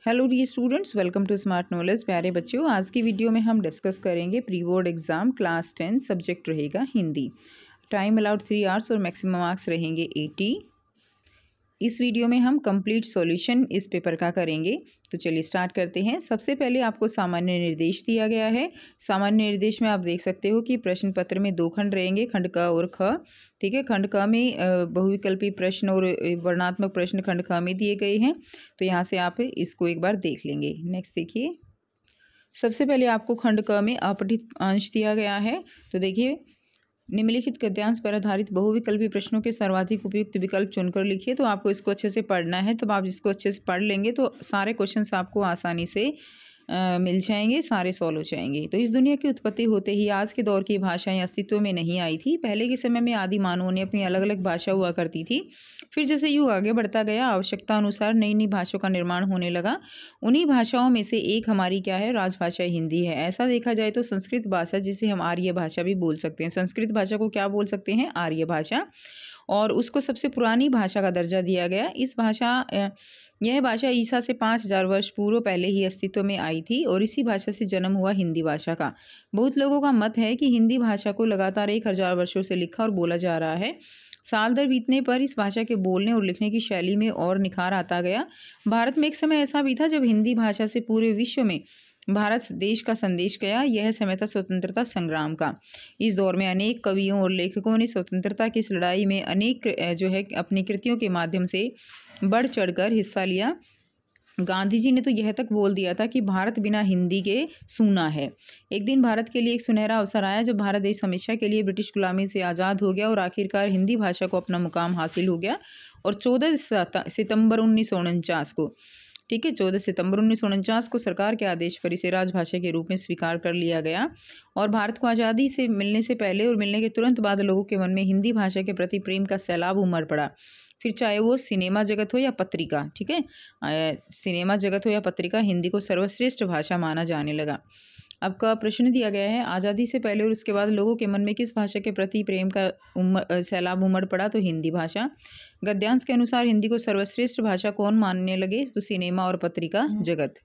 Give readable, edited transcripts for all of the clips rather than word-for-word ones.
Hello dear students, welcome to smart knowledge. प्यारे बच्चों, आज की वीडियो में हम डिस्कस करेंगे pre board exam class 10, subject रहेगा हिंदी। टाइम अलाउड 3 आवर्स और मैक्सिमम मार्क्स रहेंगे 80। इस वीडियो में हम कंप्लीट सॉल्यूशन इस पेपर का करेंगे। तो चलिए स्टार्ट करते हैं। सबसे पहले आपको सामान्य निर्देश दिया गया है। सामान्य निर्देश में आप देख सकते हो कि प्रश्न पत्र में 2 खंड रहेंगे, खंड क और ख। ठीक है, खंड क में बहुविकल्पी प्रश्न और वर्णनात्मक प्रश्न खंड ख में दिए गए हैं। तो यहाँ से आप इसको एक बार देख लेंगे। नेक्स्ट देखिए, सबसे पहले आपको खंड क में अपठित अंश दिया गया है। तो देखिए, निम्नलिखित गद्यांश पर आधारित बहुविकल्पी प्रश्नों के सर्वाधिक उपयुक्त विकल्प चुनकर लिखिए। तो आपको इसको अच्छे से पढ़ना है। तब आप इसको अच्छे से पढ़ लेंगे तो सारे क्वेश्चंस आपको आसानी से मिल जाएंगे, सारे सॉल्व हो जाएंगे। तो इस दुनिया की उत्पत्ति होते ही आज के दौर की भाषाएं अस्तित्व में नहीं आई थी। पहले के समय में आदि मानवों ने अपनी अलग अलग भाषा हुआ करती थी। फिर जैसे युग आगे बढ़ता गया, आवश्यकता अनुसार नई नई भाषाओं का निर्माण होने लगा। उन्हीं भाषाओं में से एक हमारी क्या है, राजभाषा हिंदी है। ऐसा देखा जाए तो संस्कृत भाषा, जिसे हम आर्य भाषा भी बोल सकते हैं, संस्कृत भाषा को क्या बोल सकते हैं, आर्य भाषा, और उसको सबसे पुरानी भाषा का दर्जा दिया गया। यह भाषा ईसा से 5000 वर्ष पूर्व पहले ही अस्तित्व में आई थी और इसी भाषा से जन्म हुआ हिंदी भाषा का। बहुत लोगों का मत है कि हिंदी भाषा को लगातार 1000 वर्षों से लिखा और बोला जा रहा है। साल दर बीतने पर इस भाषा के बोलने और लिखने की शैली में और निखार आता गया। भारत में एक समय ऐसा भी था जब हिंदी भाषा से पूरे विश्व में भारत देश का संदेश गया। यह समय था स्वतंत्रता संग्राम का। इस दौर में अनेक कवियों और लेखकों ने स्वतंत्रता की इस लड़ाई में अनेक अपनी कृतियों के माध्यम से बढ़ चढ़कर हिस्सा लिया। गांधी जी ने तो यह तक बोल दिया था कि भारत बिना हिंदी के सूना है। एक दिन भारत के लिए एक सुनहरा अवसर आया जब भारत देश हमेशा के लिए ब्रिटिश गुलामी से आज़ाद हो गया और आखिरकार हिंदी भाषा को अपना मुकाम हासिल हो गया। और 14 सितंबर 1949 को, ठीक है, 14 सितंबर 1949 को सरकार के आदेश पर इसे राजभाषा के रूप में स्वीकार कर लिया गया। और भारत को आज़ादी से मिलने से पहले और मिलने के तुरंत बाद लोगों के मन में हिंदी भाषा के प्रति प्रेम का सैलाब उमड़ पड़ा। फिर चाहे वो सिनेमा जगत हो या पत्रिका, ठीक है, सिनेमा जगत हो या पत्रिका, हिंदी को सर्वश्रेष्ठ भाषा माना जाने लगा। अब का प्रश्न दिया गया है, आज़ादी से पहले और उसके बाद लोगों के मन में किस भाषा के प्रति प्रेम का सैलाब उमड़ पड़ा? तो हिंदी भाषा। गद्यांश के अनुसार हिंदी को सर्वश्रेष्ठ भाषा कौन मानने लगे? तो सिनेमा और पत्रिका जगत।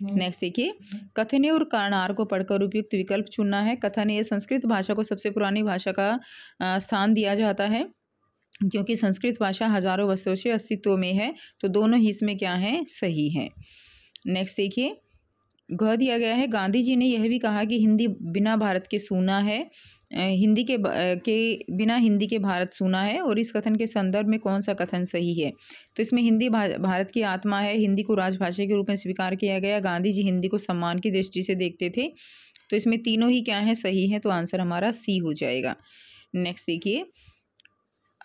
नेक्स्ट देखिए, कथन और कारणार को पढ़कर उपयुक्त विकल्प चुनना है। कथन ये संस्कृत भाषा को सबसे पुरानी भाषा का स्थान दिया जाता है क्योंकि संस्कृत भाषा हजारों वर्षों से अस्तित्व में है। तो दोनों ही इसमें क्या है, सही है। नेक्स्ट देखिए, घ दिया गया है, गांधी जी ने यह भी कहा कि हिंदी बिना भारत के सूना है, हिंदी के बिना हिंदी के भारत सूना है। और इस कथन के संदर्भ में कौन सा कथन सही है? तो इसमें हिंदी भारत की आत्मा है, हिंदी को राजभाषा के रूप में स्वीकार किया गया, गांधी जी हिंदी को सम्मान की दृष्टि से देखते थे। तो इसमें तीनों ही क्या है, सही है। तो आंसर हमारा सी हो जाएगा। नेक्स्ट देखिए,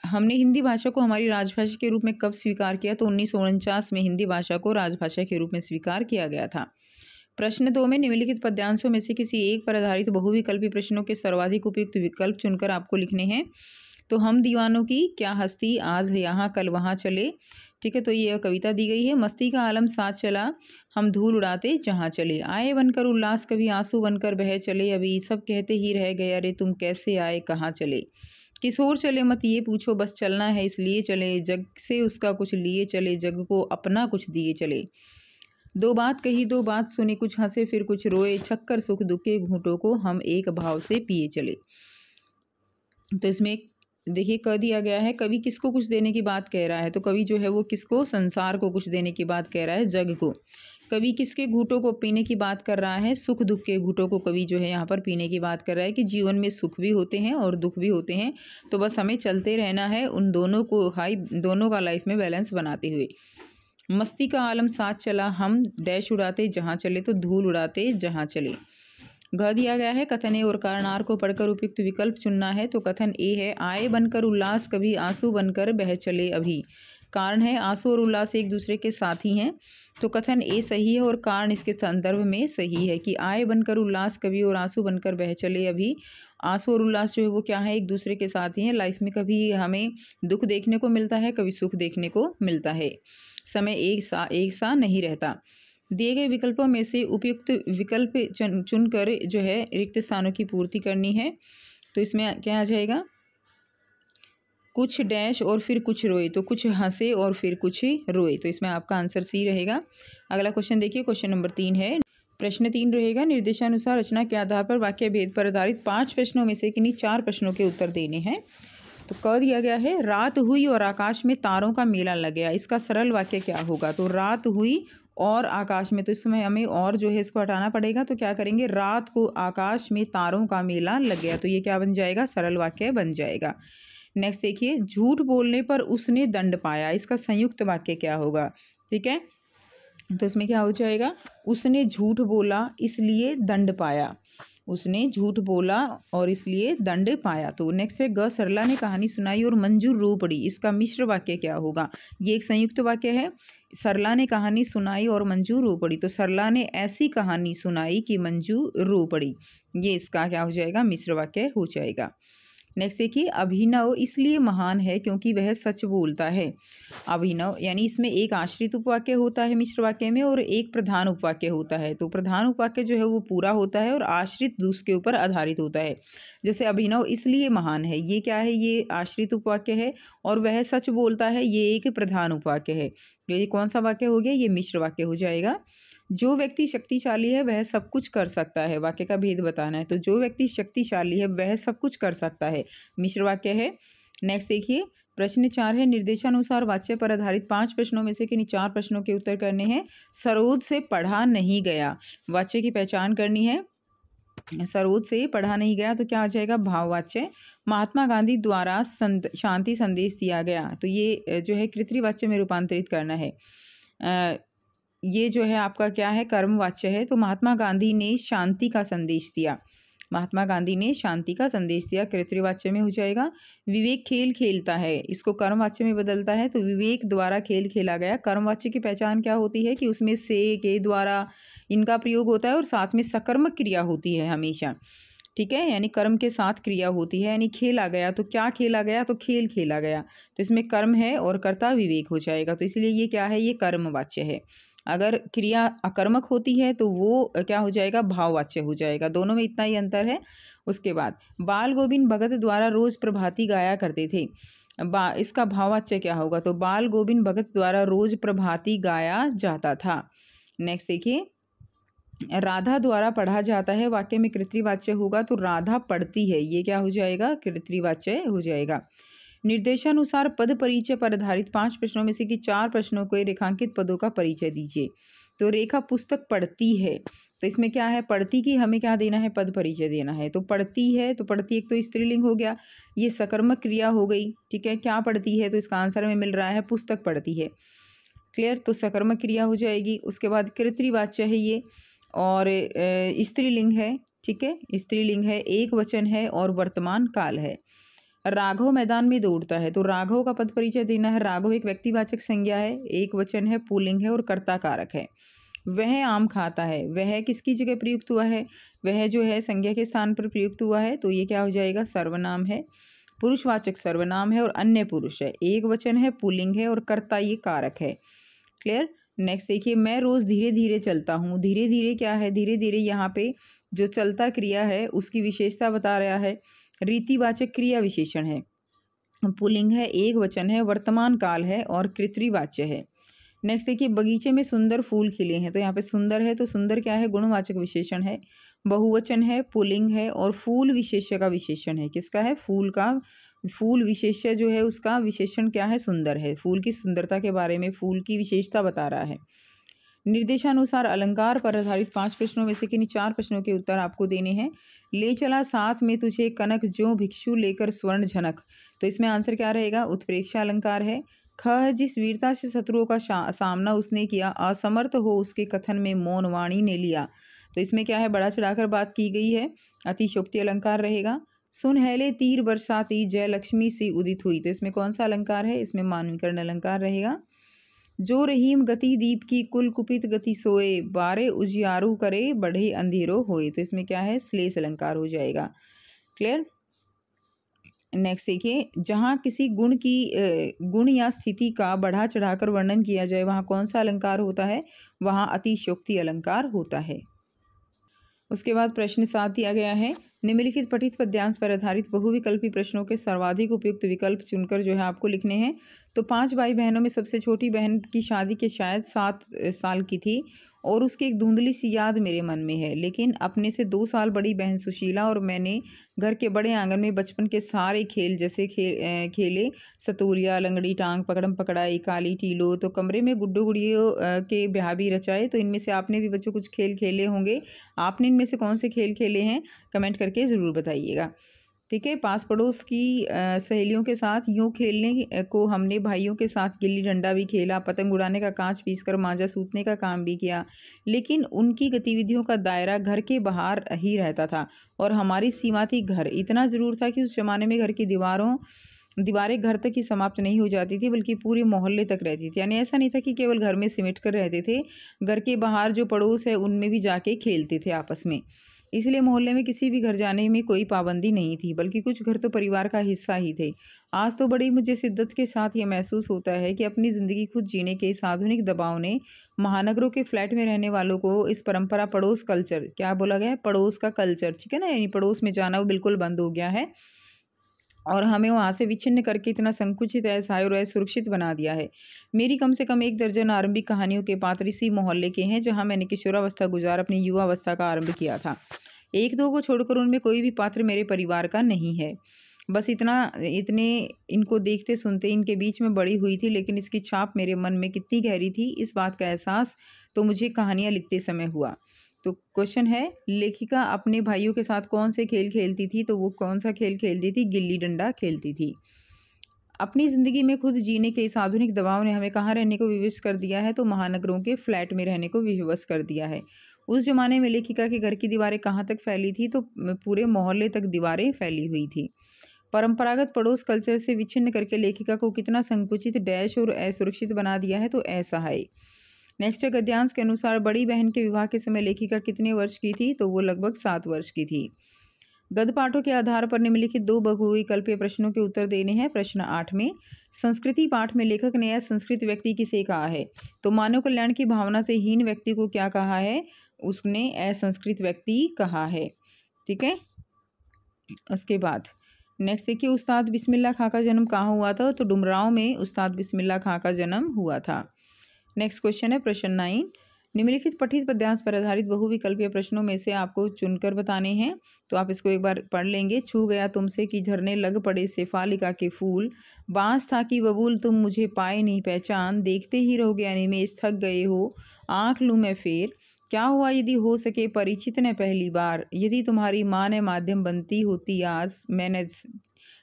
हमने हिंदी भाषा को हमारी राजभाषा के रूप में कब स्वीकार किया? तो 1949 में हिंदी भाषा को राजभाषा के रूप में स्वीकार किया गया था। प्रश्न 2 में निम्नलिखित पद्यांशों में से किसी एक पर आधारित बहुविकल्पी प्रश्नों के सर्वाधिक उपयुक्त विकल्प चुनकर आपको लिखने हैं। तो हम दीवानों की क्या हस्ती, आज यहाँ कल वहाँ चले, ठीक है, तो ये कविता दी गई है। मस्ती का आलम साथ चला, हम धूल उड़ाते जहाँ चले, आए बनकर उल्लास कभी आंसू बनकर बह चले, अभी सब कहते ही रह गए अरे तुम कैसे आए कहाँ चले, किशोर चले मत ये पूछो बस चलना है इसलिए चले, जग से उसका कुछ लिए चले, जग को अपना कुछ दिए चले, दो बात कही दो बात सुनी, कुछ हंसे फिर कुछ रोए, छक्कर सुख दुख के घूंटों को हम एक भाव से पिए चले। तो इसमें देखिए क दिया गया है, कवि किसको कुछ देने की बात कह रहा है? तो कवि जो है वो किसको, संसार को कुछ देने की बात कह रहा है, जग को। कवि किसके घूंटों को पीने की बात कर रहा है? सुख दुख के घूंटों को कवि जो है यहाँ पर पीने की बात कर रहा है कि जीवन में सुख भी होते हैं और दुख भी होते हैं। तो बस हमें चलते रहना है उन दोनों को, दोनों का लाइफ में बैलेंस बनाते हुए। मस्ती का आलम साथ चला, हम डैश उड़ाते जहाँ चले, तो धूल उड़ाते जहाँ चले। घ दिया गया है, कथन ए और कारणार को पढ़कर उपयुक्त विकल्प चुनना है। तो कथन ए है, आए बनकर उल्लास कभी आंसू बनकर बह चले अभी। कारण है, आंसू और उल्लास एक दूसरे के साथी हैं। तो कथन ए सही है और कारण इसके संदर्भ में सही है कि आए बनकर उल्लास कभी और आंसू बनकर बह चले अभी। आंसू और उल्लास जो है वो क्या है, एक दूसरे के साथी हैं। लाइफ में कभी हमें दुख देखने को मिलता है, कभी सुख देखने को मिलता है। समय एक सा नहीं रहता। दिए गए विकल्पों में से उपयुक्त विकल्प चुनकर जो है रिक्त स्थानों की पूर्ति करनी है। तो इसमें क्या आ जाएगा, कुछ डैश और फिर कुछ रोए, तो कुछ हंसे और फिर कुछ रोए, तो इसमें आपका आंसर सी रहेगा। अगला क्वेश्चन देखिए, क्वेश्चन नंबर 3 है। प्रश्न 3 रहेगा, निर्देशानुसार रचना के आधार पर वाक्य भेद पर आधारित 5 प्रश्नों में से किन्हीं 4 प्रश्नों के उत्तर देने हैं। तो कह दिया गया है, रात हुई और आकाश में तारों का मेला लग गया, इसका सरल वाक्य क्या होगा। तो रात हुई और आकाश में, तो इसमें हमें और जो है इसको हटाना पड़ेगा, तो क्या करेंगे, रात को आकाश में तारों का मेला लग गया, तो ये क्या बन जाएगा, सरल वाक्य बन जाएगा। नेक्स्ट देखिए, झूठ बोलने पर उसने दंड पाया, इसका संयुक्त वाक्य क्या होगा। ठीक है, तो इसमें क्या हो जाएगा, उसने झूठ बोला इसलिए दंड पाया, उसने झूठ बोला और इसलिए दंड पाया। तो नेक्स्ट है, ग सरला ने कहानी सुनाई और मंजू रो पड़ी, इसका मिश्र वाक्य क्या होगा। ये एक संयुक्त वाक्य है, सरला ने कहानी सुनाई और मंजू रो पड़ी, तो सरला ने ऐसी कहानी सुनाई कि मंजू रो पड़ी, ये इसका क्या हो जाएगा, मिश्र वाक्य हो जाएगा। नेक्स्ट देखिए, अभिनव इसलिए महान है क्योंकि वह सच बोलता है। अभिनव यानी इसमें एक आश्रित उपवाक्य होता है मिश्र वाक्य में और एक प्रधान उपवाक्य होता है। तो प्रधान उपवाक्य जो है वो पूरा होता है और आश्रित दूसरे के ऊपर आधारित होता है। जैसे अभिनव इसलिए महान है, ये क्या है, ये आश्रित उपवाक्य है, और वह सच बोलता है, ये एक प्रधान उपवाक्य है। ये कौन सा वाक्य हो गया, ये मिश्र वाक्य हो जाएगा। जो व्यक्ति शक्तिशाली है वह सब कुछ कर सकता है, वाक्य का भेद बताना है, तो जो व्यक्ति शक्तिशाली है वह सब कुछ कर सकता है, मिश्र वाक्य है। नेक्स्ट देखिए, प्रश्न 4 है, निर्देशानुसार वाच्य पर आधारित 5 प्रश्नों में से किन्हीं 4 प्रश्नों के उत्तर करने हैं। सरोद से पढ़ा नहीं गया, वाच्य की पहचान करनी है। सरोद से पढ़ा नहीं गया, तो क्या हो जाएगा, भाववाच्य। महात्मा गांधी द्वारा शांति संदेश दिया गया, तो ये जो है कृतवाच्य में रूपांतरित करना है। ये जो है आपका क्या है, कर्मवाच्य है। तो महात्मा गांधी ने शांति का संदेश दिया, महात्मा गांधी ने शांति का संदेश दिया, कृतवाच्य में हो जाएगा। विवेक खेल खेलता है, इसको कर्मवाच्य में बदलता है, तो विवेक द्वारा खेल खेला गया। कर्मवाच्य की पहचान क्या होती है कि उसमें से, के, द्वारा इनका प्रयोग होता है और साथ में सकर्मक क्रिया होती है हमेशा। ठीक है, यानी कर्म के साथ क्रिया होती है। यानी खेला गया, तो क्या खेला गया, तो खेल खेला गया, तो इसमें कर्म है और कर्ता विवेक हो जाएगा, तो इसलिए ये क्या है, ये कर्मवाच्य है। अगर क्रिया अकर्मक होती है तो वो क्या हो जाएगा, भाववाच्य हो जाएगा। दोनों में इतना ही अंतर है। उसके बाद, बाल गोविंद भगत द्वारा रोज प्रभाती गाया करते थे, इसका भाववाच्य क्या होगा, तो बाल गोविंद भगत द्वारा रोज प्रभाती गाया जाता था। नेक्स्ट देखिए, राधा द्वारा पढ़ा जाता है, वाक्य में कृतवाच्य होगा, तो राधा पढ़ती है, ये क्या हो जाएगा, कृतवाच्य हो जाएगा। निर्देशानुसार पद परिचय पर आधारित 5 प्रश्नों में से कि 4 प्रश्नों को रेखांकित पदों का परिचय दीजिए। तो रेखा पुस्तक पढ़ती है, तो इसमें क्या है, पढ़ती की हमें क्या देना है, पद परिचय देना है। तो पढ़ती है, तो पढ़ती एक तो स्त्रीलिंग हो गया, ये सकर्मक क्रिया हो गई। ठीक है, क्या पढ़ती है, तो इसका आंसर में मिल रहा है पुस्तक पढ़ती है। क्लियर, तो सकर्मक क्रिया हो जाएगी। उसके बाद कृतवाच्य है ये, और स्त्रीलिंग है। ठीक है, स्त्रीलिंग है, एक वचन है और वर्तमान काल है। राघव मैदान में दौड़ता है, तो राघव का पद परिचय देना है। राघव एक व्यक्तिवाचक संज्ञा है, एक वचन है, पुल्लिंग है और कर्ता कारक है। वह आम खाता है, वह किसकी जगह प्रयुक्त हुआ है, वह जो है संज्ञा के स्थान पर प्रयुक्त हुआ है, तो ये क्या हो जाएगा, सर्वनाम है। पुरुषवाचक सर्वनाम है और अन्य पुरुष है, एक वचन है, पुल्लिंग है और कर्ता ये कारक है। क्लियर। नेक्स्ट देखिए, मैं रोज धीरे धीरे चलता हूँ, धीरे धीरे क्या है, धीरे धीरे यहाँ पे जो चलता क्रिया है उसकी विशेषता बता रहा है। रीतिवाचक क्रिया विशेषण है, पुल्लिंग है, एक वचन है, वर्तमान काल है और कृतवाच्य है। नेक्स्ट देखिए, बगीचे में सुंदर फूल खिले हैं, तो यहाँ पे सुंदर है, तो सुंदर क्या है, गुणवाचक विशेषण है, बहुवचन है, पुल्लिंग है और फूल विशेष्य का विशेषण है। किसका है, फूल का। फूल विशेष्य जो है उसका विशेषण क्या है, सुंदर है, फूल की सुंदरता के बारे में, फूल की विशेषता बता रहा है। निर्देशानुसार अलंकार पर आधारित 5 प्रश्नों में से किन्हीं 4 प्रश्नों के उत्तर आपको देने हैं। ले चला साथ में तुझे कनक जो भिक्षु लेकर स्वर्ण झनक, तो इसमें आंसर क्या रहेगा, उत्प्रेक्षा अलंकार है। ख, जिस वीरता से शत्रुओं का सामना उसने किया, असमर्थ हो उसके कथन में मौन वाणी ने लिया, तो इसमें क्या है, बड़ा चढ़ाकर बात की गई है, अतिशोक्ति अलंकार रहेगा। सुनहले तीर बरसाती जय लक्ष्मी सी उदित हुई, तो इसमें कौन सा अलंकार है, इसमें मानवीकरण अलंकार रहेगा। जो रहीम गति दीप की कुल कुपित गति सोए, बारे उजियारू करे बढ़े अंधेरो होए, तो इसमें क्या है, श्लेष अलंकार हो जाएगा। क्लियर। नेक्स्ट देखिए, जहाँ किसी गुण की गुण या स्थिति का बढ़ा चढ़ाकर वर्णन किया जाए वहाँ कौन सा अलंकार होता है, वहाँ अतिशयोक्ति अलंकार होता है। उसके बाद प्रश्न 7 दिया गया है, निम्नलिखित पठित पद्यांश पर आधारित बहुविकल्पी प्रश्नों के सर्वाधिक उपयुक्त विकल्प चुनकर जो है आपको लिखने हैं। तो 5 भाई बहनों में सबसे छोटी बहन की शादी के शायद 7 साल की थी और उसकी एक धुंधली सी याद मेरे मन में है, लेकिन अपने से 2 साल बड़ी बहन सुशीला और मैंने घर के बड़े आंगन में बचपन के सारे खेल जैसे खेले, सतोलिया, लंगड़ी, टांग, पकड़म पकड़ाई, काली टीलो, तो कमरे में गुड्डो गुड़ियों के ब्याह भी रचाए। तो इनमें से आपने भी बच्चों कुछ खेल खेले होंगे। आपने इनमें से कौन से खेल खेले हैं कमेंट करके ज़रूर बताइएगा। ठीक है, पास पड़ोस की सहेलियों के साथ यूँ खेलने को हमने भाइयों के साथ गिल्ली डंडा भी खेला, पतंग उड़ाने का कांच पीसकर मांझा सूतने का काम भी किया, लेकिन उनकी गतिविधियों का दायरा घर के बाहर ही रहता था और हमारी सीमा थी घर। इतना ज़रूर था कि उस ज़माने में घर की दीवारें घर तक ही समाप्त नहीं हो जाती थी, बल्कि पूरे मोहल्ले तक रहती थी। यानी ऐसा नहीं था कि केवल घर में सिमट कर रहते थे, घर के बाहर जो पड़ोस है उनमें भी जाके खेलते थे आपस में। इसलिए मोहल्ले में किसी भी घर जाने में कोई पाबंदी नहीं थी, बल्कि कुछ घर तो परिवार का हिस्सा ही थे। आज तो बड़ी मुझे शिद्दत के साथ ये महसूस होता है कि अपनी ज़िंदगी खुद जीने के इस आधुनिक दबाव ने महानगरों के फ्लैट में रहने वालों को इस परंपरा पड़ोस कल्चर, क्या बोला गया है, पड़ोस का कल्चर, ठीक है ना, यानी पड़ोस में जाना वो बिल्कुल बंद हो गया है और हमें वहाँ से विच्छिन्न करके इतना संकुचित, असहाय और असुरक्षित बना दिया है। मेरी कम से कम 1 दर्जन आरंभिक कहानियों के पात्र इसी मोहल्ले के हैं जहाँ मैंने किशोरावस्था गुजार अपनी युवावस्था का आरंभ किया था। 1-2 को छोड़कर उनमें कोई भी पात्र मेरे परिवार का नहीं है। बस इतने इनको देखते सुनते इनके बीच में बड़ी हुई थी, लेकिन इसकी छाप मेरे मन में कितनी गहरी थी इस बात का एहसास तो मुझे कहानियाँ लिखते समय हुआ। तो क्वेश्चन है, लेखिका अपने भाइयों के साथ कौन से खेल खेलती थी? तो वो कौन सा खेल खेलती थी? गिल्ली डंडा खेलती थी। अपनी ज़िंदगी में खुद जीने के इस आधुनिक दबाव ने हमें कहाँ रहने को विवश कर दिया है? तो महानगरों के फ्लैट में रहने को विवश कर दिया है। उस ज़माने में लेखिका के घर की दीवारें कहाँ तक फैली थी? तो पूरे मोहल्ले तक दीवारें फैली हुई थी। परंपरागत पड़ोस कल्चर से विच्छिन्न करके लेखिका को कितना संकुचित, डैश और असुरक्षित बना दिया है? तो असहाय। नेक्स्ट है, गद्यांश के अनुसार बड़ी बहन के विवाह के समय लेखिका कितने वर्ष की थी? तो वो लगभग 7 वर्ष की थी। गद्य पाठों के आधार पर निम्नलिखित 2 बहुविकल्पीय प्रश्नों के उत्तर देने हैं। प्रश्न 8 में संस्कृति पाठ में लेखक ने असंस्कृत व्यक्ति किसे कहा है? तो मानव कल्याण की भावना से हीन व्यक्ति को क्या कहा है? उसने असंस्कृत व्यक्ति कहा है। ठीक है, उसके बाद नेक्स्ट देखिए, उस्ताद बिस्मिल्लाह खां का जन्म कहाँ हुआ था? तो डुमरांव में उस्ताद बिस्मिल्लाह खां का जन्म हुआ था। नेक्स्ट क्वेश्चन है प्रश्न 9, निम्नलिखित पठित पद्यांश पर आधारित बहुविकल्पीय प्रश्नों में से आपको चुनकर बताने हैं। तो आप इसको एक बार पढ़ लेंगे। छू गया तुमसे कि झरने लग पड़े शेफालिका के फूल, बांस था कि बबूल तुम मुझे पाए नहीं पहचान, देखते ही रहोगे अनिमेष थक गए हो, आँख लूँ मैं फेर, क्या हुआ यदि हो सके परिचित न पहली बार, यदि तुम्हारी माँ ने माध्यम बनती होती आज, मैंने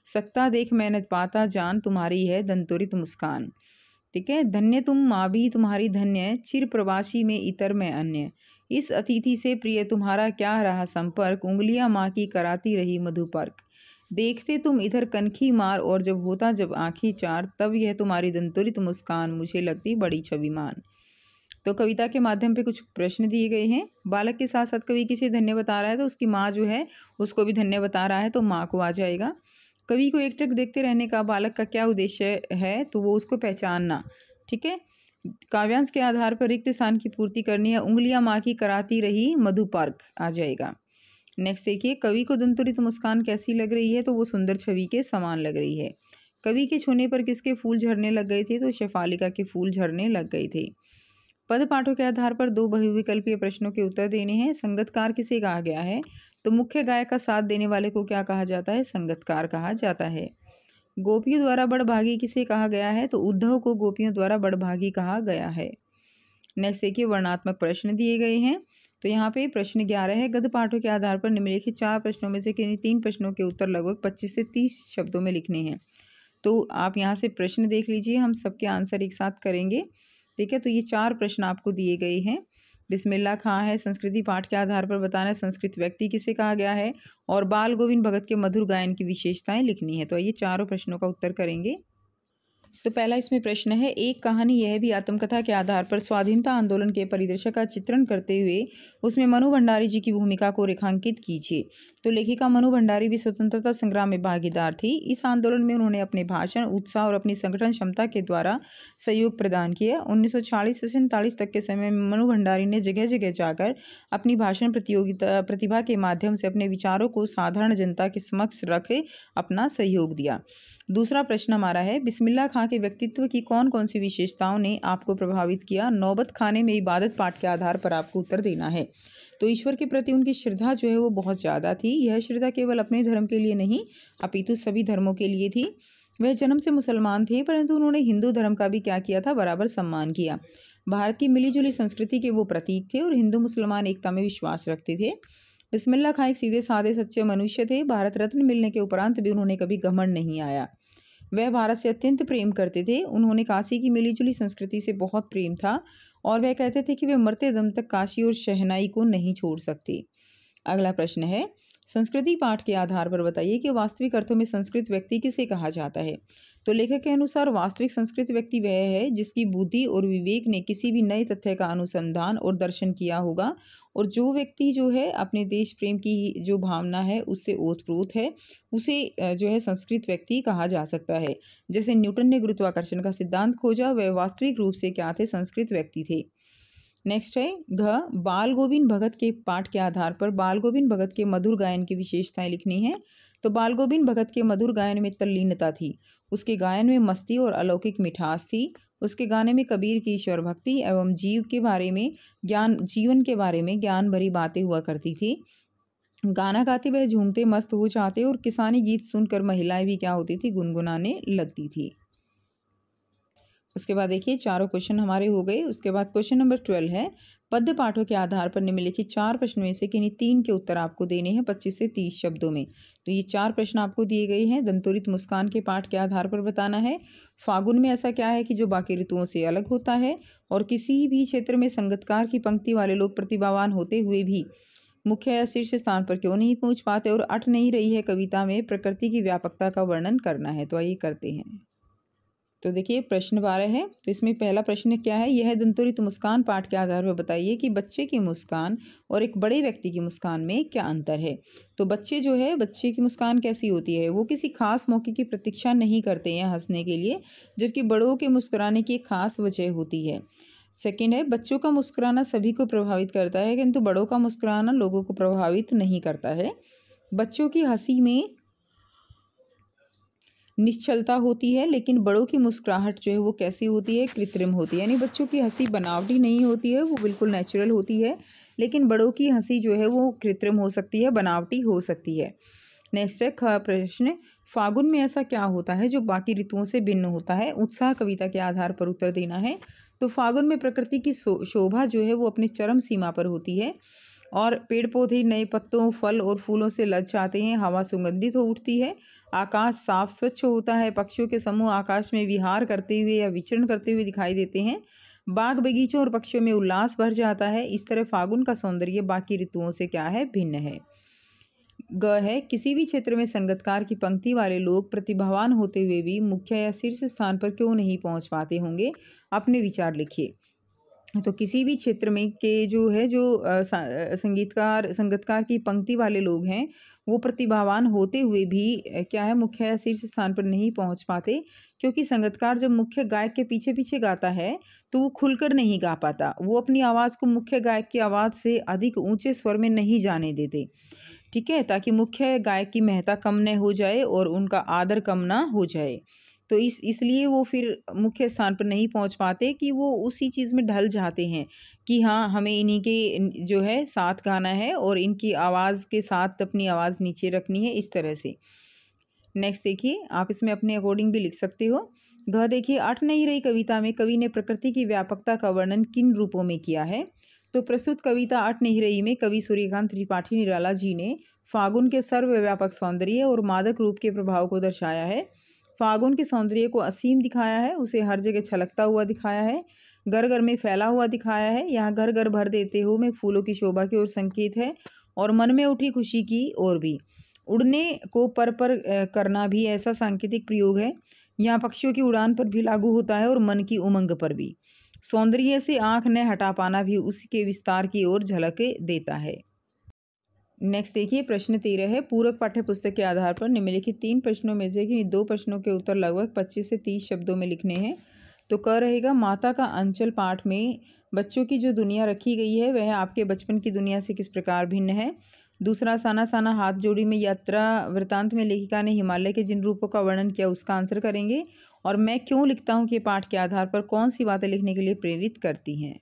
सकता देख मैंने पाता जान, तुम्हारी है दंतुरित मुस्कान। ठीक है, धन्य तुम माँ भी तुम्हारी धन्य, चिर प्रवासी में इतर में अन्य, इस अतिथि से प्रिय तुम्हारा क्या रहा संपर्क, उंगलियां माँ की कराती रही मधुपर्क, देखते तुम इधर कनखी मार और जब आँखी चार, तब यह तुम्हारी दंतुरित मुस्कान मुझे लगती बड़ी छविमान। तो कविता के माध्यम पे कुछ प्रश्न दिए गए हैं। बालक के साथ साथ कवि किसे धन्य बता रहा है? तो उसकी माँ जो है उसको भी धन्य बता रहा है, तो माँ को आ जाएगा। कवि को एकटक देखते रहने का बालक का क्या उद्देश्य है? तो वो उसको पहचानना। ठीक है, काव्यांश के आधार पर रिक्त स्थान की पूर्ति करनी है। उंगलियां माँ की कराती रही मधुपर्क आ जाएगा। नेक्स्ट देखिए, कवि को दंतुरित मुस्कान कैसी लग रही है? तो वो सुंदर छवि के समान लग रही है। कवि के छूने पर किसके फूल झड़ने लग गए थे? तो शेफालिका के फूल झड़ने लग गए थे। पद पाठों के आधार पर 2 बहुविकल्पीय प्रश्नों के उत्तर देने हैं। संगतकार किसे कहा गया है? तो मुख्य गायक का साथ देने वाले को क्या कहा जाता है? संगतकार कहा जाता है। गोपियों द्वारा बड़भागी किसे कहा गया है? तो उद्धव को गोपियों द्वारा बड़भागी कहा गया है। नेक्स्ट देखिए, वर्णात्मक प्रश्न दिए गए हैं। तो यहाँ पे प्रश्न 11 है, गद्य पाठों के आधार पर निम्नलिखित 4 प्रश्नों में से किन्हीं 3 प्रश्नों के उत्तर लगभग 25 से 30 शब्दों में लिखने हैं। तो आप यहाँ से प्रश्न देख लीजिए, हम सबके आंसर एक साथ करेंगे। ठीक है, तो ये 4 प्रश्न आपको दिए गए हैं। बिस्मिल्लाह खां है, संस्कृति पाठ के आधार पर बताना है संस्कृत व्यक्ति किसे कहा गया है, और बाल गोविंद भगत के मधुर गायन की विशेषताएं लिखनी है। तो ये चारों प्रश्नों का उत्तर करेंगे। तो पहला इसमें प्रश्न है, एक कहानी यह भी आत्मकथा के आधार पर स्वाधीनता आंदोलन के परिदृश्य का चित्रण करते हुए उसमें मनु भंडारी जी की भूमिका को रेखांकित कीजिए। तो लेखिका मनु भंडारी भी स्वतंत्रता संग्राम में भागीदार थी। इस आंदोलन में उन्होंने अपने भाषण, उत्साह और अपनी संगठन क्षमता के द्वारा सहयोग प्रदान किया। 1940 से 47 तक के समय में मनु भंडारी ने जगह जगह जाकर अपनी भाषण प्रतिभा के माध्यम से अपने विचारों को साधारण जनता के समक्ष रख अपना सहयोग दिया। दूसरा प्रश्न हमारा है, बिस्मिल्लाह खां के व्यक्तित्व की कौन कौन सी विशेषताओं ने आपको प्रभावित किया? नौबत खाने में इबादत पाठ के आधार पर आपको उत्तर देना है। तो ईश्वर के प्रति उनकी श्रद्धा जो है वो बहुत ज़्यादा थी। यह श्रद्धा केवल अपने धर्म के लिए नहीं अपितु सभी धर्मों के लिए थी। वह जन्म से मुसलमान थे, परंतु उन्होंने हिंदू धर्म का भी क्या किया था? बराबर सम्मान किया। भारत की मिलीजुली संस्कृति के वो प्रतीक थे और हिंदू मुसलमान एकता में विश्वास रखते थे। बिस्मिल्लाह खां एक सीधे साधे सच्चे मनुष्य थे। भारत रत्न मिलने के उपरांत भी उन्होंने कभी घमंड नहीं आया। वह भारत से अत्यंत प्रेम करते थे। उन्होंने काशी की मिलीजुली संस्कृति से बहुत प्रेम था और वह कहते थे कि वे मरते दम तक काशी और शहनाई को नहीं छोड़ सकते। अगला प्रश्न है, संस्कृति पाठ के आधार पर बताइए कि वास्तविक अर्थों में संस्कृत व्यक्ति किसे कहा जाता है? तो लेखक के अनुसार वास्तविक संस्कृत व्यक्ति वह है जिसकी बुद्धि और विवेक ने किसी भी नए तथ्य का अनुसंधान और दर्शन किया होगा और जो व्यक्ति जो है अपने देश प्रेम की जो भावना है उससे ओतप्रोत है, उसे जो है संस्कृत व्यक्ति कहा जा सकता है। जैसे न्यूटन ने गुरुत्वाकर्षण का सिद्धांत खोजा, वह वास्तविक रूप से क्या थे? संस्कृत व्यक्ति थे। नेक्स्ट है बाल गोविंद भगत के पाठ के आधार पर बाल गोविंद भगत के मधुर गायन की विशेषताएं लिखनी है। तो बाल गोविंद भगत के मधुर गायन में तल्लीनता थी। उसके गायन में मस्ती और अलौकिक मिठास थी। उसके गाने में कबीर की ईश्वर भक्ति एवं जीवन के बारे में ज्ञान भरी बातें हुआ करती थी। गाना गाते वह झूमते मस्त हो जाते और किसानी गीत सुनकर महिलाएं भी क्या होती थी? गुनगुनाने लगती थी। उसके बाद देखिए चारों क्वेश्चन हमारे हो गए। उसके बाद क्वेश्चन नंबर 12 है, पद्य पाठों के आधार पर निम्नलिखित 4 प्रश्न में से किन्हीं 3 के उत्तर आपको देने हैं 25 से 30 शब्दों में। तो ये 4 प्रश्न आपको दिए गए हैं। दंतोरित मुस्कान के पाठ के आधार पर बताना है। फागुन में ऐसा क्या है कि जो बाकी ऋतुओं से अलग होता है? और किसी भी क्षेत्र में संगीतकार की पंक्ति वाले लोग प्रतिभावान होते हुए भी मुख्य या शीर्ष स्थान पर क्यों नहीं पहुंच पाते? और अट नहीं रही है कविता में प्रकृति की व्यापकता का वर्णन करना है। तो आइए करते हैं। तो देखिए प्रश्न 12 है। तो इसमें पहला प्रश्न क्या है, यह दंतोरित मुस्कान पाठ के आधार पर बताइए कि बच्चे की मुस्कान और एक बड़े व्यक्ति की मुस्कान में क्या अंतर है। तो बच्चे की मुस्कान कैसी होती है? वो किसी खास मौके की प्रतीक्षा नहीं करते हैं हंसने के लिए, जबकि बड़ों के मुस्कुराने की एक खास वजह होती है। सेकेंड है, बच्चों का मुस्कुराना सभी को प्रभावित करता है, किंतु बड़ों का मुस्कुराना लोगों को प्रभावित नहीं करता है। बच्चों की हंसी में निश्चलता होती है, लेकिन बड़ों की मुस्कुराहट जो है वो कैसी होती है? कृत्रिम होती है। यानी बच्चों की हंसी बनावटी नहीं होती है, वो बिल्कुल नेचुरल होती है, लेकिन बड़ों की हंसी जो है वो कृत्रिम हो सकती है, बनावटी हो सकती है। नेक्स्ट है प्रश्न, फागुन में ऐसा क्या होता है जो बाकी ऋतुओं से भिन्न होता है? उत्साह कविता के आधार पर उत्तर देना है। तो फागुन में प्रकृति की शोभा जो है वो अपनी चरम सीमा पर होती है और पेड़ पौधे नए पत्तों, फल और फूलों से लद जाते हैं। हवा सुगंधित हो उठती है। आकाश साफ स्वच्छ होता है। पक्षियों के समूह आकाश में विहार करते हुए या विचरण करते हुए दिखाई देते हैं। बाग बगीचों और पक्षियों में उल्लास भर जाता है। इस तरह फागुन का सौंदर्य बाकी ऋतुओं से क्या है? भिन्न है। है, किसी भी क्षेत्र में संगीतकार की पंक्ति वाले लोग प्रतिभावान होते हुए भी मुख्य या शीर्ष स्थान पर क्यों नहीं पहुंच पाते होंगे? अपने विचार लिखिए। तो किसी भी क्षेत्र में के संगीतकार की पंक्ति वाले लोग हैं, वो प्रतिभावान होते हुए भी क्या है? मुख्य या शीर्ष स्थान पर नहीं पहुंच पाते, क्योंकि संगीतकार जब मुख्य गायक के पीछे पीछे गाता है तो वो खुलकर नहीं गा पाता। वो अपनी आवाज़ को मुख्य गायक की आवाज़ से अधिक ऊंचे स्वर में नहीं जाने देते, ठीक है, ताकि मुख्य गायक की महत्ता कम न हो जाए और उनका आदर कम ना हो जाए। तो इसलिए वो फिर मुख्य स्थान पर नहीं पहुंच पाते कि वो उसी चीज़ में ढल जाते हैं कि हाँ, हमें इन्हीं के जो है साथ गाना है और इनकी आवाज़ के साथ अपनी आवाज़ नीचे रखनी है, इस तरह से। नेक्स्ट देखिए, आप इसमें अपने अकॉर्डिंग भी लिख सकते हो। देखिए, अट नहीं रही कविता में कवि ने प्रकृति की व्यापकता का वर्णन किन रूपों में किया है? तो प्रस्तुत कविता अट नहीं रही में कवि सूर्यकांत त्रिपाठी निराला जी ने फागुन के सर्वव्यापक सौंदर्य और मादक रूप के प्रभाव को दर्शाया है। फागुन के सौंदर्य को असीम दिखाया है, उसे हर जगह छलकता हुआ दिखाया है, घर घर में फैला हुआ दिखाया है। यहाँ घर घर भर देते हो में फूलों की शोभा की ओर संकेत है और मन में उठी खुशी की ओर भी। उड़ने को पर करना भी ऐसा सांकेतिक प्रयोग है। यहाँ पक्षियों की उड़ान पर भी लागू होता है और मन की उमंग पर भी। सौंदर्य से आंख न हटा पाना भी उसके विस्तार की ओर झलक देता है। नेक्स्ट देखिए प्रश्न 13 है, पूरक पाठ्य पुस्तक के आधार पर निम्नलिखित 3 प्रश्नों में से कि 2 प्रश्नों के उत्तर लगभग 25 से 30 शब्दों में लिखने हैं। तो क रहेगा, माता का अंचल पाठ में बच्चों की जो दुनिया रखी गई है वह आपके बचपन की दुनिया से किस प्रकार भिन्न है। दूसरा, साना साना हाथ जोड़ी में यात्रा वृतांत में लेखिका ने हिमालय के जिन रूपों का वर्णन किया उसका आंसर करेंगे। और मैं क्यों लिखता हूँ कि पाठ के आधार पर कौन सी बातें लिखने के लिए प्रेरित करती हैं।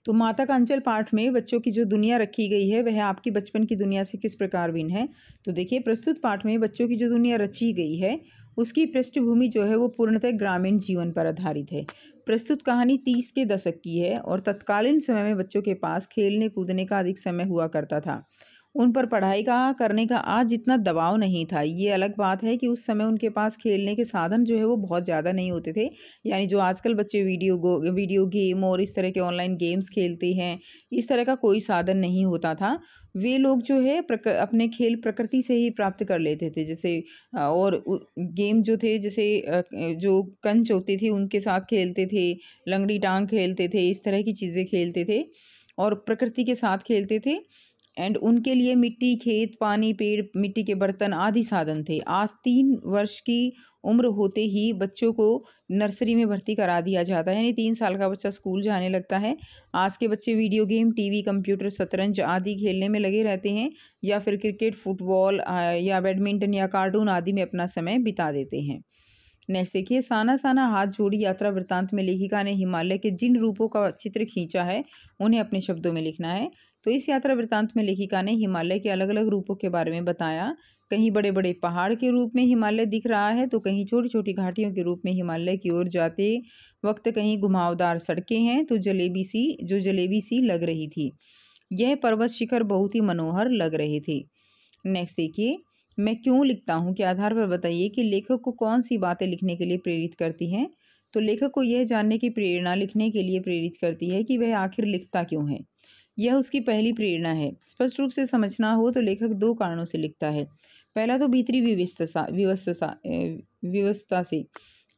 तो माता का अंचल पाठ में बच्चों की जो दुनिया रखी गई है वह आपकी बचपन की दुनिया से किस प्रकार भिन्न है। तो देखिए, प्रस्तुत पाठ में बच्चों की जो दुनिया रची गई है उसकी पृष्ठभूमि जो है वो पूर्णतः ग्रामीण जीवन पर आधारित है। प्रस्तुत कहानी 30 के दशक की है और तत्कालीन समय में बच्चों के पास खेलने कूदने का अधिक समय हुआ करता था। उन पर पढ़ाई का करने का आज इतना दबाव नहीं था। ये अलग बात है कि उस समय उनके पास खेलने के साधन जो है वो बहुत ज़्यादा नहीं होते थे। यानी जो आजकल बच्चे वीडियो गेम और इस तरह के ऑनलाइन गेम्स खेलते हैं, इस तरह का कोई साधन नहीं होता था। वे लोग जो है अपने खेल प्रकृति से ही प्राप्त कर लेते थे। जैसे गेम जो थे, जैसे जो कंच होते थे उनके साथ खेलते थे, लंगड़ी टांग खेलते थे, इस तरह की चीज़ें खेलते थे और प्रकृति के साथ खेलते थे। एंड उनके लिए मिट्टी, खेत, पानी, पेड़, मिट्टी के बर्तन आदि साधन थे। आज 3 वर्ष की उम्र होते ही बच्चों को नर्सरी में भर्ती करा दिया जाता है, यानी 3 साल का बच्चा स्कूल जाने लगता है। आज के बच्चे वीडियो गेम, टीवी, कंप्यूटर, शतरंज आदि खेलने में लगे रहते हैं या फिर क्रिकेट, फुटबॉल या बैडमिंटन या कार्टून आदि में अपना समय बिता देते हैं। नेक्स्ट देखिए, साना साना हाथ जोड़ी यात्रा वृत्तांत में लेखिका ने हिमालय के जिन रूपों का चित्र खींचा है उन्हें अपने शब्दों में लिखना है। तो इस यात्रा वृत्तांत में लेखिका ने हिमालय के अलग अलग रूपों के बारे में बताया। कहीं बड़े बड़े पहाड़ के रूप में हिमालय दिख रहा है तो कहीं छोटी छोटी घाटियों के रूप में हिमालय की ओर जाते वक्त कहीं घुमावदार सड़कें हैं तो जलेबी सी लग रही थी। यह पर्वत शिखर बहुत ही मनोहर लग रहे थे। नेक्स्ट देखिए, मैं क्यों लिखता हूँ के आधार पर बताइए कि लेखक को कौन सी बातें लिखने के लिए प्रेरित करती हैं। तो लेखक को यह जानने की प्रेरणा लिखने के लिए प्रेरित करती है कि वह आखिर लिखता क्यों है। यह उसकी पहली प्रेरणा है। स्पष्ट रूप से समझना हो तो लेखक 2 कारणों से लिखता है। पहला तो भीतरी विवशता से।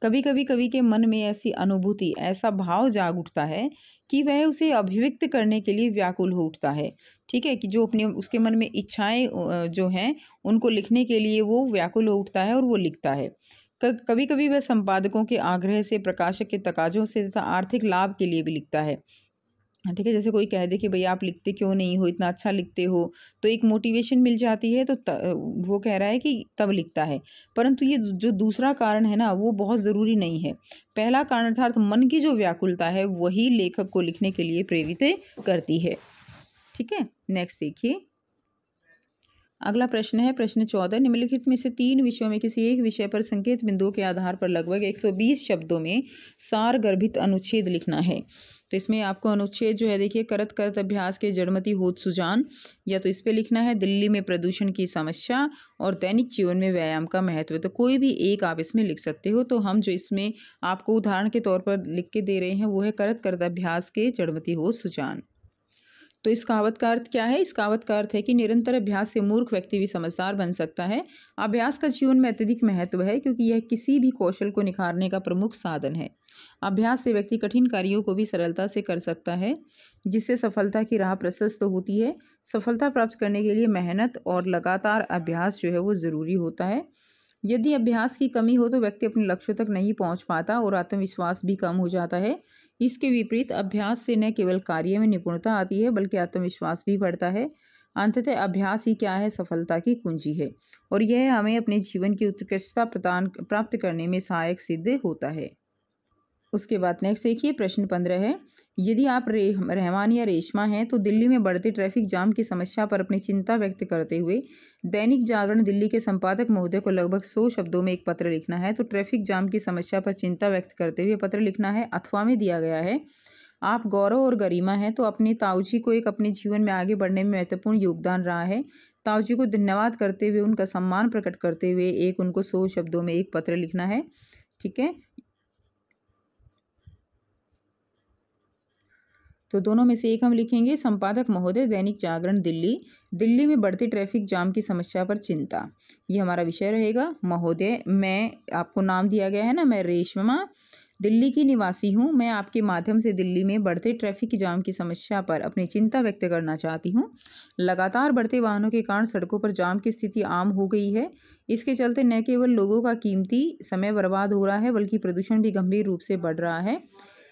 कभी कभी कवि के मन में ऐसी अनुभूति, ऐसा भाव जाग उठता है कि वह उसे अभिव्यक्त करने के लिए व्याकुल हो उठता है। ठीक है, कि जो अपने उसके मन में इच्छाएं जो हैं उनको लिखने के लिए वो व्याकुल हो उठता है और वो लिखता है। कभी कभी वह संपादकों के आग्रह से, प्रकाशक के तकाजों से तथा आर्थिक लाभ के लिए भी लिखता है। ठीक है, जैसे कोई कह दे कि भई आप लिखते क्यों नहीं हो, इतना अच्छा लिखते हो, तो एक मोटिवेशन मिल जाती है, तो वो कह रहा है कि तब लिखता है। परंतु ये जो दूसरा कारण है ना, वो बहुत ज़रूरी नहीं है। पहला कारण अर्थात मन की जो व्याकुलता है वही लेखक को लिखने के लिए प्रेरित करती है। ठीक है, नेक्स्ट देखिए, अगला प्रश्न है प्रश्न 14, निम्नलिखित में से 3 विषयों में किसी एक विषय पर संकेत बिंदुओं के आधार पर लगभग 120 शब्दों में सार गर्भित अनुच्छेद लिखना है। तो इसमें आपको अनुच्छेद जो है देखिए, करत करत अभ्यास के जड़मती होत सुजान, या तो इस पे लिखना है दिल्ली में प्रदूषण की समस्या और दैनिक जीवन में व्यायाम का महत्व। तो कोई भी एक आप इसमें लिख सकते हो। तो हम जो इसमें आपको उदाहरण के तौर पर लिख के दे रहे हैं वो है करत करत अभ्यास के जड़मती होत सुजान। तो इस कहावत का अर्थ क्या है। इस कहावत का अर्थ है कि निरंतर अभ्यास से मूर्ख व्यक्ति भी समझदार बन सकता है। अभ्यास का जीवन में अत्यधिक महत्व है क्योंकि यह किसी भी कौशल को निखारने का प्रमुख साधन है। अभ्यास से व्यक्ति कठिन कार्यों को भी सरलता से कर सकता है, जिससे सफलता की राह प्रशस्त होती है। सफलता प्राप्त करने के लिए मेहनत और लगातार अभ्यास जो है वो ज़रूरी होता है। यदि अभ्यास की कमी हो तो व्यक्ति अपने लक्ष्यों तक नहीं पहुंच पाता और आत्मविश्वास भी कम हो जाता है। इसके विपरीत अभ्यास से न केवल कार्य में निपुणता आती है बल्कि आत्मविश्वास भी बढ़ता है। अंततः अभ्यास ही क्या है, सफलता की कुंजी है और यह हमें अपने जीवन की उत्कृष्टता प्राप्त करने में सहायक सिद्ध होता है। उसके बाद नेक्स्ट देखिए, प्रश्न 15 है, यदि आप रहमान या रेशमा हैं तो दिल्ली में बढ़ते ट्रैफिक जाम की समस्या पर अपनी चिंता व्यक्त करते हुए दैनिक जागरण दिल्ली के संपादक महोदय को लगभग 100 शब्दों में एक पत्र लिखना है। तो ट्रैफिक जाम की समस्या पर चिंता व्यक्त करते हुए पत्र लिखना है। अथवा में दिया गया है, आप गौरव और गरिमा हैं तो अपने ताऊजी को एक अपने जीवन में आगे बढ़ने में महत्वपूर्ण योगदान रहा है। ताऊजी को धन्यवाद करते हुए, उनका सम्मान प्रकट करते हुए उनको 100 शब्दों में एक पत्र लिखना है। ठीक है, तो दोनों में से एक हम लिखेंगे। संपादक महोदय, दैनिक जागरण दिल्ली। दिल्ली में बढ़ते ट्रैफिक जाम की समस्या पर चिंता, ये हमारा विषय रहेगा। महोदय, मैं आपको नाम दिया गया है ना, मैं रेशमा दिल्ली की निवासी हूँ। मैं आपके माध्यम से दिल्ली में बढ़ते ट्रैफिक जाम की समस्या पर अपनी चिंता व्यक्त करना चाहती हूँ। लगातार बढ़ते वाहनों के कारण सड़कों पर जाम की स्थिति आम हो गई है। इसके चलते न केवल लोगों का कीमती समय बर्बाद हो रहा है, बल्कि प्रदूषण भी गंभीर रूप से बढ़ रहा है।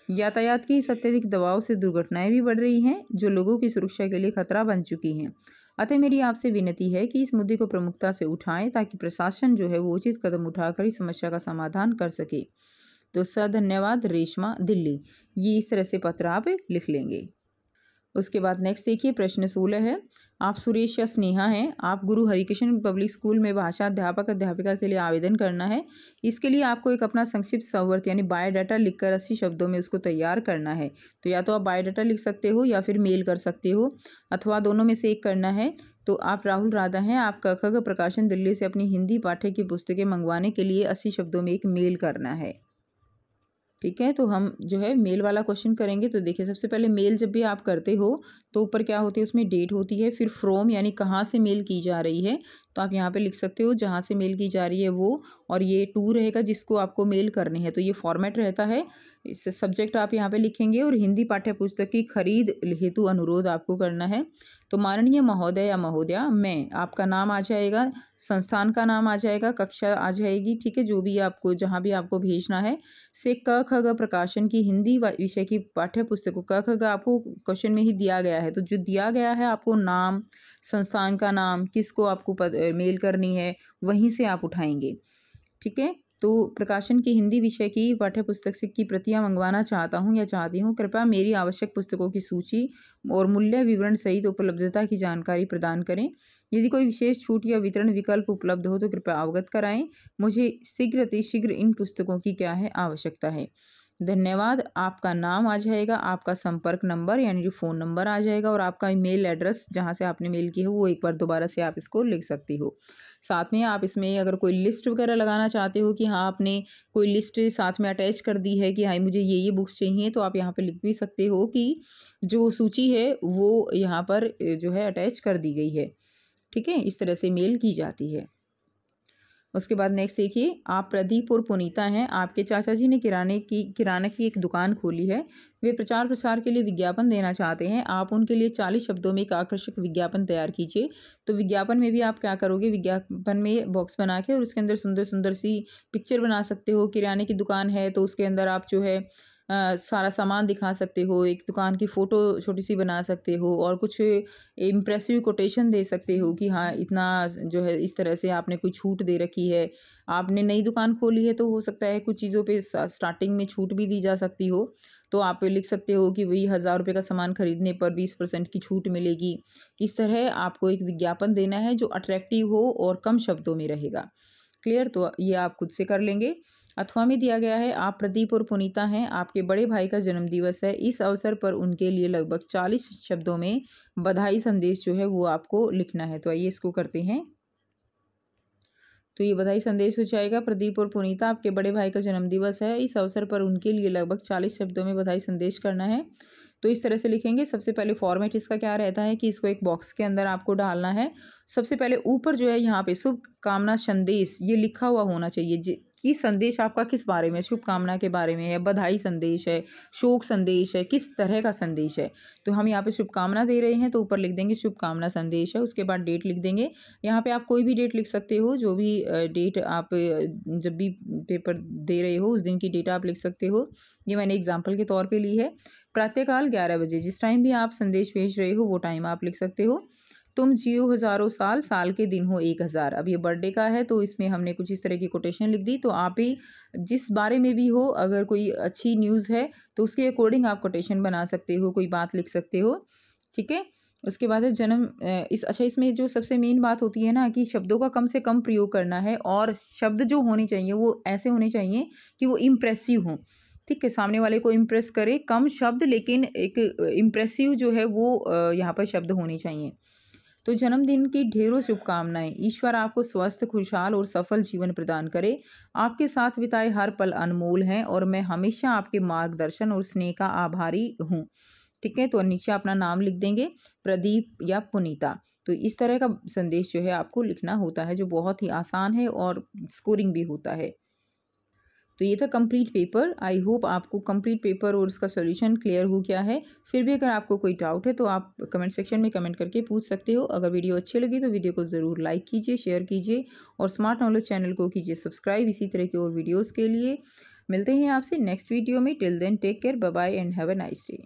यातायात के इस अत्यधिक दबाव से दुर्घटनाएं भी बढ़ रही हैं, जो लोगों की सुरक्षा के लिए खतरा बन चुकी हैं। अतः मेरी आपसे विनती है कि इस मुद्दे को प्रमुखता से उठाएं, ताकि प्रशासन जो है वो उचित कदम उठाकर इस समस्या का समाधान कर सके। तो धन्यवाद, रेशमा दिल्ली। ये इस तरह से पत्र आप लिख लेंगे। उसके बाद नेक्स्ट देखिए, प्रश्न 16 है। आप सुरेश या स्नेहा हैं। आप गुरु हरिकृष्ण पब्लिक स्कूल में भाषा अध्यापक अध्यापिका के लिए आवेदन करना है। इसके लिए आपको एक अपना संक्षिप्त संवर्त यानी बायोडाटा लिखकर 80 शब्दों में उसको तैयार करना है। तो या तो आप बायोडाटा लिख सकते हो या फिर मेल कर सकते हो, अथवा दोनों में से एक करना है। तो आप राहुल राधा हैं। आप क ख ग प्रकाशन दिल्ली से अपनी हिंदी पाठ्य की पुस्तकें मंगवाने के लिए 80 शब्दों में एक मेल करना है। ठीक है, तो हम जो है मेल वाला क्वेश्चन करेंगे। तो देखिए, सबसे पहले मेल जब भी आप करते हो तो ऊपर क्या होती है, उसमें डेट होती है, फिर फ्रॉम यानी कहाँ से मेल की जा रही है। तो आप यहाँ पे लिख सकते हो जहाँ से मेल की जा रही है वो, और ये टू रहेगा जिसको आपको मेल करनी है। तो ये फॉर्मेट रहता है। इस सब्जेक्ट आप यहाँ पे लिखेंगे और हिंदी पाठ्य पुस्तक की खरीद हेतु अनुरोध आपको करना है। तो माननीय महोदय या महोदया, मैं, आपका नाम आ जाएगा, संस्थान का नाम आ जाएगा, कक्षा आ जाएगी, ठीक है, जो भी आपको जहाँ भी आपको भेजना है, से क ख ग प्रकाशन की हिंदी विषय की पाठ्य पुस्तकों। क ख ग आपको क्वेश्चन में ही दिया गया है, तो जो दिया गया है आपको नाम, संस्थान का नाम, किसको आपको मेल करनी है, वहीं से आप उठाएंगे। ठीक है, तो प्रकाशन की हिंदी विषय की पाठ्य पुस्तक से की प्रतियां मंगवाना चाहता हूं या चाहती हूं। कृपया मेरी आवश्यक पुस्तकों की सूची और मूल्य विवरण सहित उपलब्धता की जानकारी प्रदान करें। यदि कोई विशेष छूट या वितरण विकल्प उपलब्ध हो तो कृपया अवगत कराएं। मुझे शीघ्र अतिशीघ्र इन पुस्तकों की क्या है आवश्यकता है। धन्यवाद। आपका नाम आ जाएगा, आपका संपर्क नंबर यानी जो फ़ोन नंबर आ जाएगा, और आपका ईमेल एड्रेस जहाँ से आपने मेल की है वो एक बार दोबारा से आप इसको लिख सकती हो। साथ में आप इसमें अगर कोई लिस्ट वगैरह लगाना चाहते हो कि हाँ आपने कोई लिस्ट साथ में अटैच कर दी है कि हाँ मुझे ये बुक्स चाहिए, तो आप यहाँ पे लिख भी सकते हो कि जो सूची है वो यहाँ पर जो है अटैच कर दी गई है। ठीक है, इस तरह से मेल की जाती है। उसके बाद नेक्स्ट देखिए, आप प्रदीप और पुनीता हैं। आपके चाचा जी ने किराने की एक दुकान खोली है। वे प्रचार प्रसार के लिए विज्ञापन देना चाहते हैं। आप उनके लिए 40 शब्दों में एक आकर्षक विज्ञापन तैयार कीजिए। तो विज्ञापन में भी आप क्या करोगे, विज्ञापन में बॉक्स बना के और उसके अंदर सुंदर सुंदर सी पिक्चर बना सकते हो। किराने की दुकान है तो उसके अंदर आप जो है सारा सामान दिखा सकते हो, एक दुकान की फ़ोटो छोटी सी बना सकते हो, और कुछ इम्प्रेसिव कोटेशन दे सकते हो कि हाँ इतना जो है इस तरह से आपने कोई छूट दे रखी है। आपने नई दुकान खोली है तो हो सकता है कुछ चीज़ों पे स्टार्टिंग में छूट भी दी जा सकती हो। तो आप लिख सकते हो कि वही 1000 रुपये का सामान खरीदने पर 20% की छूट मिलेगी। इस तरह आपको एक विज्ञापन देना है जो अट्रैक्टिव हो और कम शब्दों में रहेगा। क्लियर, तो ये आप खुद से कर लेंगे। अथवा में दिया गया है, आप प्रदीप और पुनीता हैं। आपके बड़े भाई का जन्मदिवस है। इस अवसर पर उनके लिए लगभग 40 शब्दों में बधाई संदेश जो है वो आपको लिखना है। तो आइए इसको करते हैं। तो ये बधाई संदेश हो जाएगा, प्रदीप और पुनीता, आपके बड़े भाई का जन्मदिवस है। इस अवसर पर उनके लिए लगभग 40 शब्दों में बधाई संदेश करना है। तो इस तरह से लिखेंगे। सबसे पहले फॉर्मेट इसका क्या रहता है कि इसको एक बॉक्स के अंदर आपको डालना है। सबसे पहले ऊपर जो है यहाँ पे शुभकामना संदेश ये लिखा हुआ होना चाहिए कि संदेश आपका किस बारे में, शुभकामना के बारे में है, बधाई संदेश है, शोक संदेश है, किस तरह का संदेश है। तो हम यहाँ पे शुभकामना दे रहे हैं तो ऊपर लिख देंगे शुभकामना संदेश है। उसके बाद डेट लिख देंगे। यहाँ पे आप कोई भी डेट लिख सकते हो, जो भी डेट आप जब भी पेपर दे रहे हो उस दिन की डेट आप लिख सकते हो। ये मैंने एग्जाम्पल के तौर पर ली है। प्रातःकाल 11 बजे, जिस टाइम भी आप संदेश भेज रहे हो वो टाइम आप लिख सकते हो। तुम जियो हज़ारों साल, साल के दिन हो 1000। अब ये बर्थडे का है तो इसमें हमने कुछ इस तरह की कोटेशन लिख दी। तो आप ही जिस बारे में भी हो, अगर कोई अच्छी न्यूज़ है तो उसके अकॉर्डिंग आप कोटेशन बना सकते हो, कोई बात लिख सकते हो। ठीक है, उसके बाद है जन्म इसमें जो सबसे मेन बात होती है ना कि शब्दों का कम से कम प्रयोग करना है, और शब्द जो होने चाहिए वो ऐसे होने चाहिए कि वो इम्प्रेसिव हों। ठीक है, सामने वाले को इम्प्रेस करे, कम शब्द लेकिन एक इम्प्रेसिव जो है वो यहाँ पर शब्द होने चाहिए। तो जन्मदिन की ढेरों शुभकामनाएं। ईश्वर आपको स्वस्थ, खुशहाल और सफल जीवन प्रदान करे। आपके साथ बिताए हर पल अनमोल हैं और मैं हमेशा आपके मार्गदर्शन और स्नेह का आभारी हूँ। ठीक है। तो नीचे अपना नाम लिख देंगे, प्रदीप या पुनीता। तो इस तरह का संदेश जो है आपको लिखना होता है, जो बहुत ही आसान है और स्कोरिंग भी होता है। तो ये था कंप्लीट पेपर। आई होप आपको कंप्लीट पेपर और उसका सॉल्यूशन क्लियर हो गया है। फिर भी अगर आपको कोई डाउट है तो आप कमेंट सेक्शन में कमेंट करके पूछ सकते हो। अगर वीडियो अच्छी लगी तो वीडियो को ज़रूर लाइक कीजिए, शेयर कीजिए और स्मार्ट नॉलेज चैनल को कीजिए सब्सक्राइब इसी तरह के और वीडियोज़ के लिए। मिलते हैं आपसे नेक्स्ट वीडियो में। Till then take care, bye bye and have a nice day.